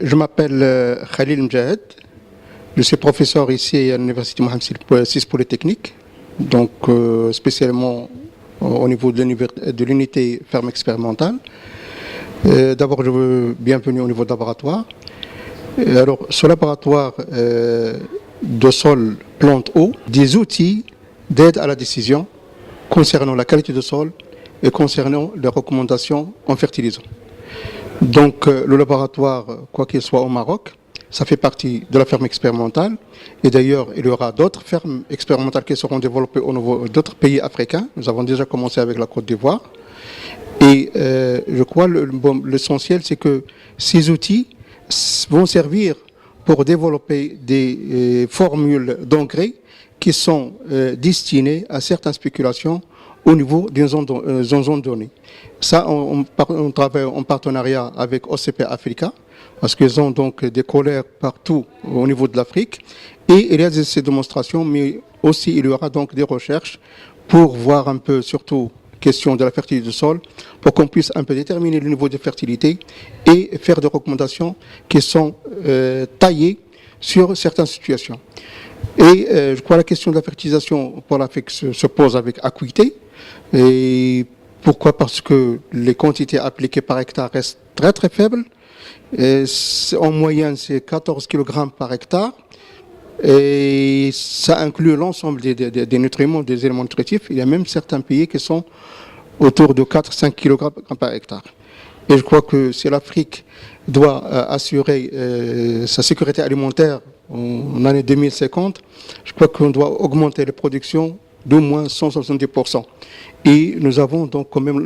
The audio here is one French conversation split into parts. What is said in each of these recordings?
Je m'appelle Khalil Mjahed. Je suis professeur ici à l'Université Mohamed VI Polytechnique, donc spécialement au niveau de l'unité ferme expérimentale. D'abord, je veux bienvenue au niveau de laboratoire. Alors, ce laboratoire de sol, plante, eau, des outils d'aide à la décision concernant la qualité de sol et concernant les recommandations en fertilisant. Donc, le laboratoire, quoi qu'il soit au Maroc, ça fait partie de la ferme expérimentale. Et d'ailleurs, il y aura d'autres fermes expérimentales qui seront développées au niveau d'autres pays africains. Nous avons déjà commencé avec la Côte d'Ivoire. Et je crois l'essentiel, c'est que ces outils vont servir pour développer des formules d'engrais qui sont destinées à certaines spéculations au niveau d'une zone donnée. Ça, on travaille en partenariat avec OCP Africa, parce qu'ils ont donc des collègues partout au niveau de l'Afrique. Et il y a ces démonstrations, mais aussi il y aura donc des recherches pour voir un peu, surtout, question de la fertilité du sol, pour qu'on puisse un peu déterminer le niveau de fertilité et faire des recommandations qui sont taillées sur certaines situations. Et je crois que la question de la fertilisation pour l'Afrique se pose avec acuité. Et pourquoi? Parce que les quantités appliquées par hectare restent très très faibles. Et en moyenne, c'est 14 kg par hectare. Et ça inclut l'ensemble des nutriments, des éléments nutritifs. Il y a même certains pays qui sont autour de 4-5 kg par hectare. Et je crois que si l'Afrique doit assurer sa sécurité alimentaire en année 2050, je crois qu'on doit augmenter les productions d'au moins 170%. Et nous avons donc quand même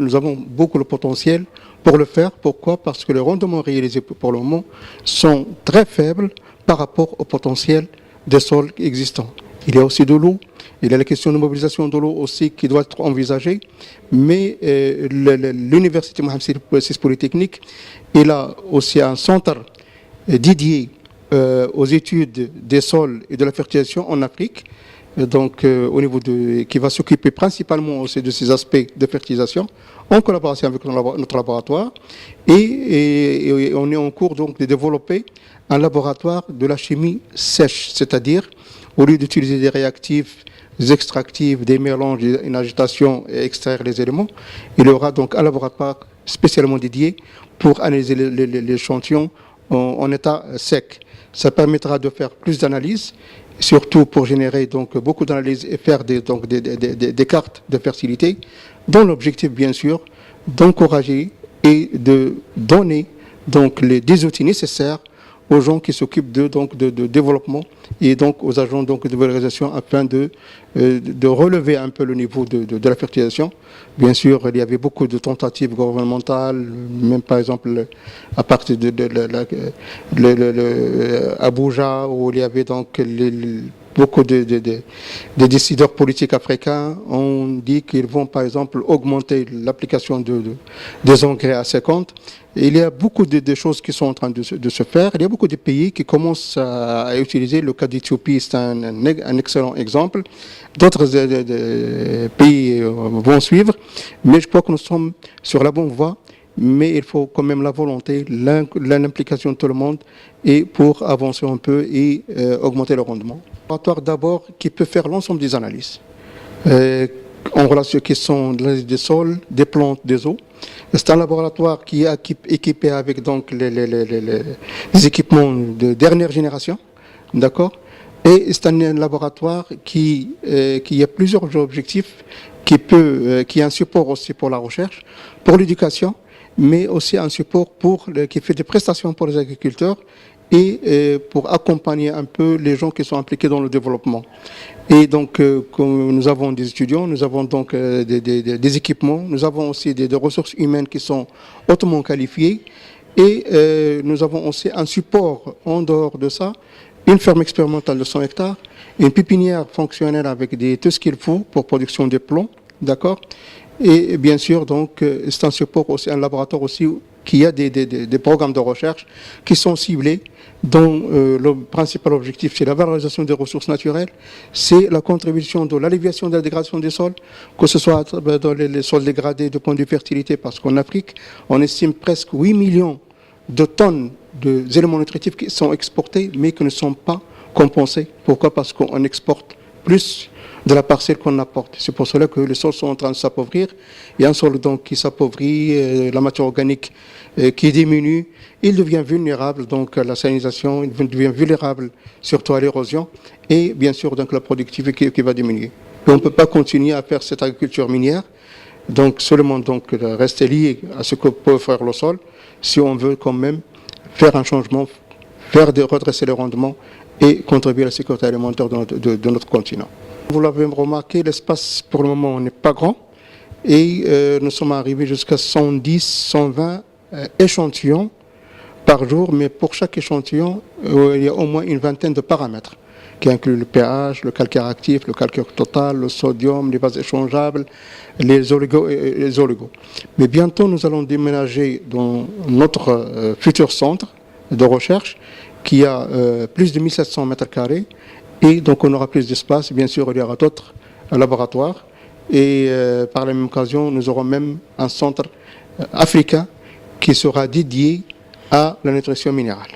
beaucoup de potentiel pour le faire. Pourquoi? Parce que les rendements réalisés pour le moment sont très faibles par rapport au potentiel des sols existants. Il y a aussi de l'eau. Il y a la question de mobilisation de l'eau aussi qui doit être envisagée. Mais l'Université Mohamed VI Polytechnique, il a aussi un centre dédié aux études des sols et de la fertilisation en Afrique. Donc, au niveau qui va s'occuper principalement aussi de ces aspects de fertilisation, en collaboration avec notre laboratoire. Et on est en cours donc de développer un laboratoire de la chimie sèche, c'est-à-dire au lieu d'utiliser des réactifs, des extractifs, des mélanges, une agitation et extraire les éléments, il y aura donc un laboratoire spécialement dédié pour analyser l'échantillon en état sec. Ça permettra de faire plus d'analyses, surtout pour générer donc beaucoup d'analyses et faire des cartes de fertilité, dont l'objectif bien sûr d'encourager et de donner donc des outils nécessaires aux gens qui s'occupent de développement et donc aux agents donc de valorisation afin de relever un peu le niveau de la fertilisation. Bien sûr, il y avait beaucoup de tentatives gouvernementales, même par exemple à partir de Abuja, où il y avait donc beaucoup de décideurs politiques africains ont dit qu'ils vont par exemple augmenter l'application des engrais à 50. Et il y a beaucoup de choses qui sont en train de se faire. Il y a beaucoup de pays qui commencent à utiliser. Le cas d'Éthiopie, c'est un excellent exemple. D'autres pays vont suivre. Mais je crois que nous sommes sur la bonne voie. Mais il faut quand même la volonté, l'implication de tout le monde et pour avancer un peu et augmenter le rendement. Un laboratoire d'abord qui peut faire l'ensemble des analyses en relation qui sont des sols, des plantes, des eaux. C'est un laboratoire qui est équipé avec donc les équipements de dernière génération, d'accord. Et c'est un laboratoire qui a plusieurs objectifs, qui est un support aussi pour la recherche, pour l'éducation, mais aussi un support qui fait des prestations pour les agriculteurs et pour accompagner un peu les gens qui sont impliqués dans le développement. Et donc, comme nous avons des étudiants, nous avons donc des équipements, nous avons aussi des ressources humaines qui sont hautement qualifiées et nous avons aussi un support en dehors de ça, une ferme expérimentale de 100 hectares, une pépinière fonctionnelle avec tout ce qu'il faut pour production des plants, d'accord. Et bien sûr, donc, c'est un support aussi, un laboratoire aussi qui a des programmes de recherche qui sont ciblés, dont le principal objectif, c'est la valorisation des ressources naturelles, c'est la contribution de l'alléviation de la dégradation des sols, que ce soit dans les sols dégradés du point de vue fertilité, parce qu'en Afrique, on estime presque 8 millions de tonnes des éléments nutritifs qui sont exportés mais qui ne sont pas compensés. Pourquoi? Parce qu'on exporte plus de la parcelle qu'on apporte. C'est pour cela que les sols sont en train de s'appauvrir. Il y a un sol donc qui s'appauvrit, la matière organique qui diminue, il devient vulnérable donc à la salinisation, il devient vulnérable surtout à l'érosion et bien sûr donc la productivité qui va diminuer. Et on ne peut pas continuer à faire cette agriculture minière, donc seulement donc rester lié à ce que peut faire le sol si on veut quand même faire un changement, redresser le rendement et contribuer à la sécurité alimentaire de notre continent. Vous l'avez remarqué, l'espace pour le moment n'est pas grand et nous sommes arrivés jusqu'à 110, 120 échantillons par jour, mais pour chaque échantillon, il y a au moins une vingtaine de paramètres qui incluent le pH, le calcaire actif, le calcaire total, le sodium, les bases échangeables, les oligos. Mais bientôt, nous allons déménager dans notre futur centre de recherche qui a plus de 1700 mètres carrés et donc on aura plus d'espace. Bien sûr, il y aura d'autres laboratoires et par la même occasion, nous aurons même un centre africain qui sera dédié à la nutrition minérale.